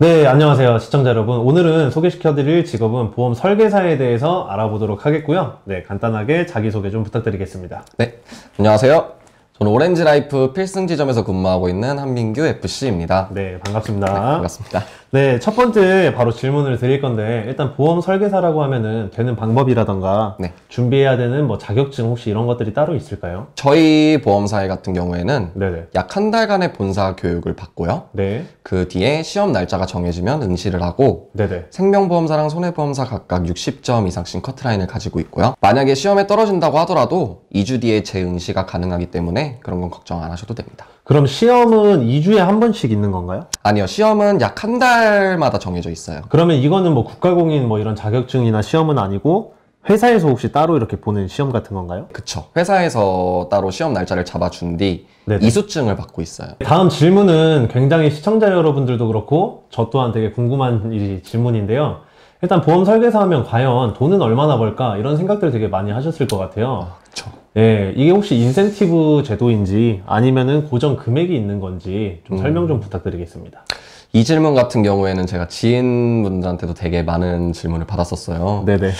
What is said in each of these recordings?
네, 안녕하세요. 시청자 여러분. 오늘은 소개시켜드릴 직업은 보험 설계사에 대해서 알아보도록 하겠고요. 네, 간단하게 자기소개 좀 부탁드리겠습니다. 네, 안녕하세요. 저는 오렌지라이프 필승지점에서 근무하고 있는 한민규 FC입니다. 네, 반갑습니다. 네, 반갑습니다. 네, 첫 번째 바로 질문을 드릴 건데, 일단 보험 설계사라고 하면은 되는 방법이라던가, 네. 준비해야 되는 뭐 자격증 혹시 이런 것들이 따로 있을까요? 저희 보험사회 같은 경우에는 네네. 약 한 달간의 본사 교육을 받고요. 네. 그 뒤에 시험 날짜가 정해지면 응시를 하고 네네. 생명보험사랑 손해보험사 각각 60점 이상씩 커트라인을 가지고 있고요. 만약에 시험에 떨어진다고 하더라도 2주 뒤에 재응시가 가능하기 때문에 그런 건 걱정 안 하셔도 됩니다. 그럼 시험은 2주에 한 번씩 있는 건가요? 아니요, 시험은 약 한 달마다 정해져 있어요. 그러면 이거는 뭐 국가공인 뭐 이런 자격증이나 시험은 아니고 회사에서 혹시 따로 이렇게 보는 시험 같은 건가요? 그쵸. 회사에서 따로 시험 날짜를 잡아준 뒤 네네. 이수증을 받고 있어요. 다음 질문은 굉장히 시청자 여러분들도 그렇고 저 또한 되게 궁금한 질문인데요. 일단 보험 설계사 하면 과연 돈은 얼마나 벌까 이런 생각들 되게 많이 하셨을 것 같아요. 그쵸. 예, 이게 혹시 인센티브 제도인지 아니면은 고정 금액이 있는 건지 좀 설명 좀 부탁드리겠습니다. 이 질문 같은 경우에는 제가 지인분들한테도 되게 많은 질문을 받았었어요. 네네.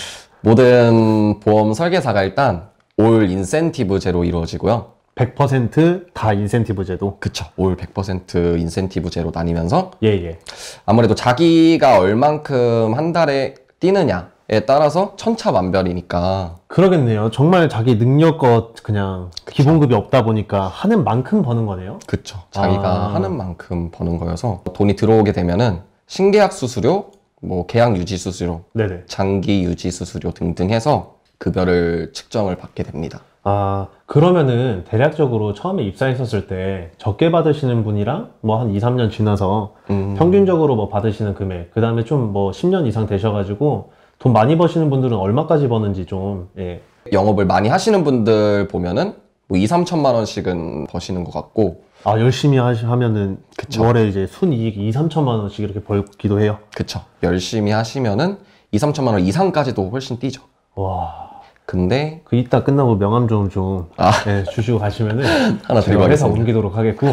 모든 보험 설계사가 일단 올 인센티브제로 이루어지고요. 100%다 인센티브 제도. 그쵸. 올 100% 인센티브제로 나뉘면서 예예. 아무래도 자기가 얼만큼 한 달에 뛰느냐에 따라서 천차만별이니까. 그러겠네요. 정말 자기 능력껏 그냥 기본급이 없다 보니까 하는 만큼 버는 거네요. 그쵸. 자기가 하는 만큼 버는 거여서 돈이 들어오게 되면은 신계약 수수료, 뭐 계약 유지 수수료, 네네. 장기 유지 수수료 등등 해서 급여를 측정을 받게 됩니다. 아, 그러면은 대략적으로 처음에 입사했었을 때 적게 받으시는 분이랑 뭐 한 2, 3년 지나서 평균적으로 뭐 받으시는 금액, 그 다음에 좀 뭐 10년 이상 되셔가지고 돈 많이 버시는 분들은 얼마까지 버는지 좀, 예. 영업을 많이 하시는 분들 보면은 뭐 2, 3천만 원씩은 버시는 것 같고. 아, 열심히 하면은 그쵸. 월에 이제 순이익 2, 3천만 원씩 이렇게 벌기도 해요. 그쵸. 열심히 하시면은 2, 3천만 원 이상까지도 훨씬 뛰죠. 와. 근데 그 이따 끝나고 명함 좀 예, 주시고 가시면은 하나 제가 드리고 회사 하겠습니다. 옮기도록 하겠고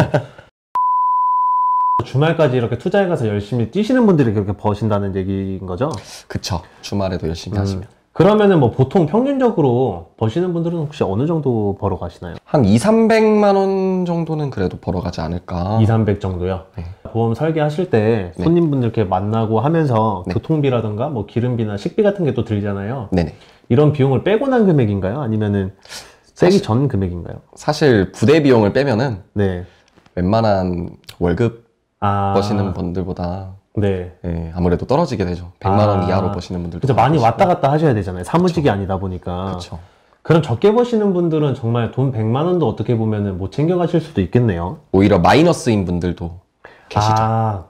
주말까지 이렇게 투자해 가서 열심히 뛰시는 분들이 그렇게 버신다는 얘기인 거죠? 그쵸. 주말에도 열심히 하시면. 그러면은 뭐 보통 평균적으로 버시는 분들은 혹시 어느 정도 벌어 가시나요? 한 2, 300만 원 정도는 그래도 벌어가지 않을까. 2, 300 정도요? 네. 보험 설계하실 때 네. 손님분들 이렇게 만나고 하면서 네. 교통비라든가 뭐 기름비나 식비 같은 게 또 들잖아요. 네네. 이런 비용을 빼고 난 금액인가요? 아니면은 빼기 사실- 전 금액인가요? 사실 부대 비용을 빼면은 네. 웬만한 월급 아. 버시는 분들보다 네. 예, 아무래도 떨어지게 되죠. 100만 원 이하로 버시는 분들도 그죠. 많이 계시고. 왔다 갔다 하셔야 되잖아요. 사무직이 아니다 보니까. 그렇죠. 그럼 적게 버시는 분들은 정말 돈 100만 원도 어떻게 보면은 못 챙겨 가실 수도 있겠네요. 오히려 마이너스인 분들도 계시죠. 아,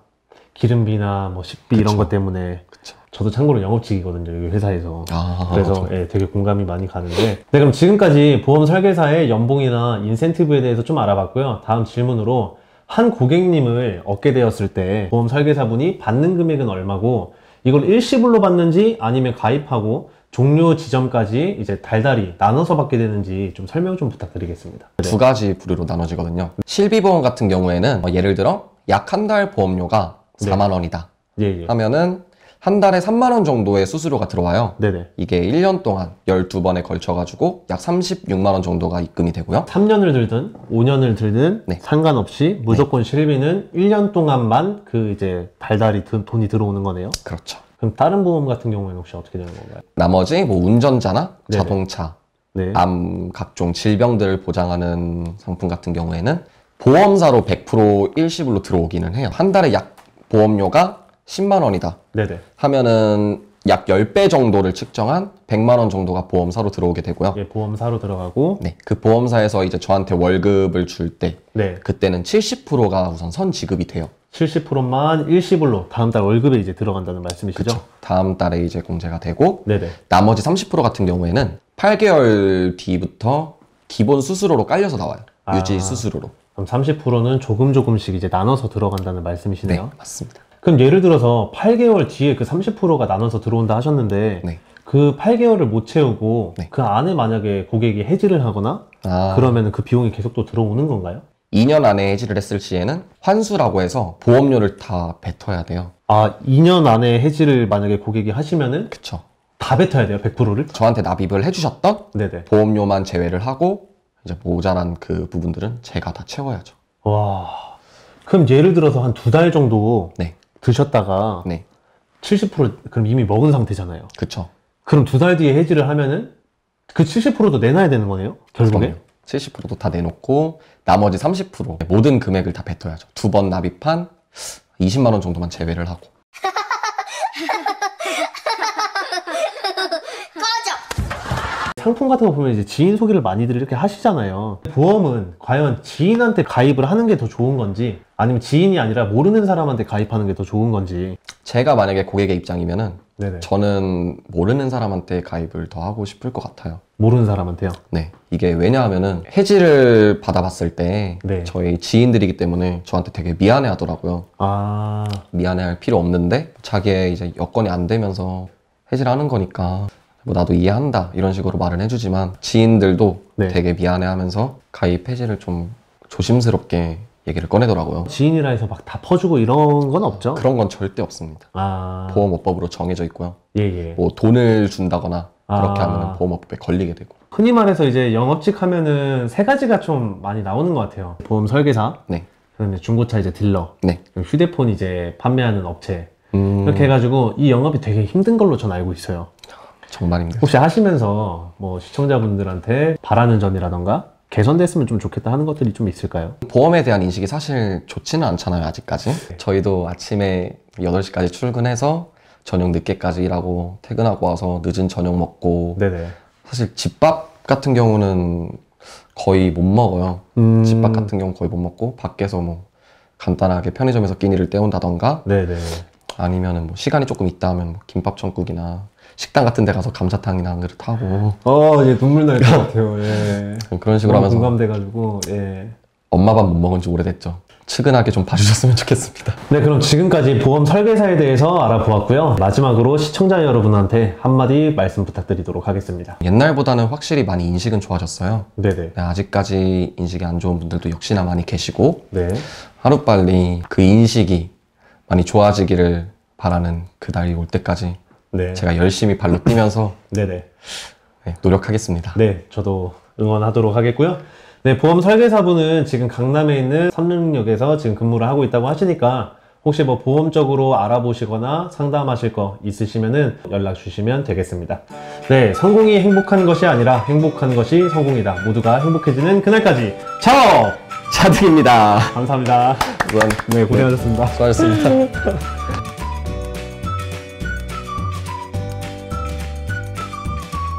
기름비나 뭐 식비 이런 그쵸. 것 때문에. 그쵸. 저도 참고로 영업직이거든요, 여기 회사에서. 아, 그래서 예, 되게 공감이 많이 가는데. 네, 그럼 지금까지 보험 설계사의 연봉이나 인센티브에 대해서 좀 알아봤고요. 다음 질문으로 한 고객님을 얻게 되었을 때 보험 설계사분이 받는 금액은 얼마고 이걸 일시불로 받는지 아니면 가입하고 종료 지점까지 이제 달달이 나눠서 받게 되는지 좀 설명 좀 부탁드리겠습니다. 두 가지 부류로 나눠지거든요. 실비보험 같은 경우에는 예를 들어 약 한 달 보험료가 네. 4만 원이다 예, 예. 하면은 한 달에 3만 원 정도의 수수료가 들어와요. 네네. 이게 1년 동안 12번에 걸쳐가지고 약 36만 원 정도가 입금이 되고요. 3년을 들든 5년을 들든 네. 상관없이 무조건 실비는 1년 동안만 그 이제 달달이 돈이 들어오는 거네요. 그렇죠. 그럼 다른 보험 같은 경우에는 혹시 어떻게 되는 건가요? 나머지 뭐 운전자나 네네. 자동차, 네. 암 각종 질병들을 보장하는 상품 같은 경우에는 보험사로 100% 일시불로 들어오기는 해요. 한 달에 약 보험료가 10만 원이다 네네. 하면은 약 10배 정도를 측정한 100만 원 정도가 보험사로 들어오게 되고요. 예, 보험사로 들어가고. 네, 그 보험사에서 이제 저한테 월급을 줄 때 네. 그때는 70%가 우선 선 지급이 돼요. 70%만 일시불로 다음 달 월급에 이제 들어간다는 말씀이시죠? 그쵸. 다음 달에 이제 공제가 되고 네네. 나머지 30% 같은 경우에는 8개월 뒤부터 기본 수수료로 깔려서 나와요. 아. 유지 수수료로. 그럼 30%는 조금씩 이제 나눠서 들어간다는 말씀이시네요? 네, 맞습니다. 그럼 예를 들어서 8개월 뒤에 그 30%가 나눠서 들어온다 하셨는데 네. 그 8개월을 못 채우고 네. 그 안에 만약에 고객이 해지를 하거나 아, 그러면 그 비용이 계속 또 들어오는 건가요? 2년 안에 해지를 했을 시에는 환수라고 해서 보험료를 다 뱉어야 돼요. 아, 2년 안에 해지를 만약에 고객이 하시면은 그쵸. 다 뱉어야 돼요, 100%를? 저한테 납입을 해주셨던 네네. 보험료만 제외를 하고 이제 모자란 그 부분들은 제가 다 채워야죠. 와. 그럼 예를 들어서 한 2달 정도 네. 드셨다가 네. 70% 그럼 이미 먹은 상태잖아요. 그쵸. 그럼 2달 뒤에 해지를 하면은 그 70%도 내놔야 되는 거네요? 결국에? 그럼요. 70%도 다 내놓고 나머지 30% 모든 금액을 다 뱉어야죠. 2번 납입한 20만 원 정도만 제외를 하고. 상품 같은 거 보면 이제 지인 소개를 많이들 이렇게 하시잖아요. 보험은 과연 지인한테 가입을 하는 게 더 좋은 건지 아니면 지인이 아니라 모르는 사람한테 가입하는 게 더 좋은 건지. 제가 만약에 고객의 입장이면은 네네. 저는 모르는 사람한테 가입을 더 하고 싶을 것 같아요. 모르는 사람한테요? 네. 이게 왜냐하면은 해지를 받아봤을 때 네. 저희 지인들이기 때문에 저한테 되게 미안해 하더라고요. 아, 미안해할 필요 없는데 자기의 이제 여건이 안 되면서 해지를 하는 거니까 뭐 나도 이해한다 이런 식으로 말은 해주지만 지인들도 네. 되게 미안해하면서 가입 해지를 좀 조심스럽게 얘기를 꺼내더라고요. 지인이라 해서 막 다 퍼주고 이런 건 없죠? 그런 건 절대 없습니다. 아, 보험업법으로 정해져 있고요. 예, 예. 뭐 돈을 준다거나 그렇게 아. 하면 보험업법에 걸리게 되고. 흔히 말해서 이제 영업직 하면은 세 가지가 좀 많이 나오는 것 같아요. 보험 설계사, 네. 그다음에 중고차 이제 딜러, 네. 그리고 휴대폰 이제 판매하는 업체. 이렇게 해가지고 이 영업이 되게 힘든 걸로 전 알고 있어요. 정말 힘들어요. 혹시 하시면서 뭐 시청자분들한테 바라는 점이라던가 개선됐으면 좀 좋겠다 하는 것들이 좀 있을까요? 보험에 대한 인식이 사실 좋지는 않잖아요, 아직까지. 저희도 아침에 8시까지 출근해서 저녁 늦게까지 일하고 퇴근하고 와서 늦은 저녁 먹고 네네. 사실 집밥 같은 경우는 거의 못 먹어요. 집밥 같은 경우 거의 못 먹고 밖에서 뭐 간단하게 편의점에서 끼니를 때운다던가 네네. 아니면은 뭐 시간이 조금 있다 하면 뭐 김밥천국이나 식당 같은 데 가서 감자탕이나 한 그릇 하고 이제 눈물 날 것 같아요. 예. 그런 식으로 하면서 공감돼가지고, 예. 엄마 밥 못 먹은 지 오래됐죠. 측은하게 좀 봐주셨으면 좋겠습니다. 네, 그럼 지금까지 보험 설계사에 대해서 알아보았고요. 마지막으로 시청자 여러분한테 한마디 말씀 부탁드리도록 하겠습니다. 옛날보다는 확실히 많이 인식은 좋아졌어요. 네네. 네, 아직까지 인식이 안 좋은 분들도 역시나 많이 계시고 네. 하루빨리 그 인식이 많이 좋아지기를 바라는 그 날이 올 때까지 네. 제가 열심히 발로 뛰면서 네네. 네, 노력하겠습니다. 네, 저도 응원하도록 하겠고요. 네, 보험 설계사분은 지금 강남에 있는 삼릉역에서 지금 근무를 하고 있다고 하시니까 혹시 뭐 보험적으로 알아보시거나 상담하실 거 있으시면은 연락 주시면 되겠습니다. 네, 성공이 행복한 것이 아니라 행복한 것이 성공이다. 모두가 행복해지는 그날까지 차오! 차득입니다. 감사합니다. 우선 네, 고생하셨습니다. 수고하셨습니다.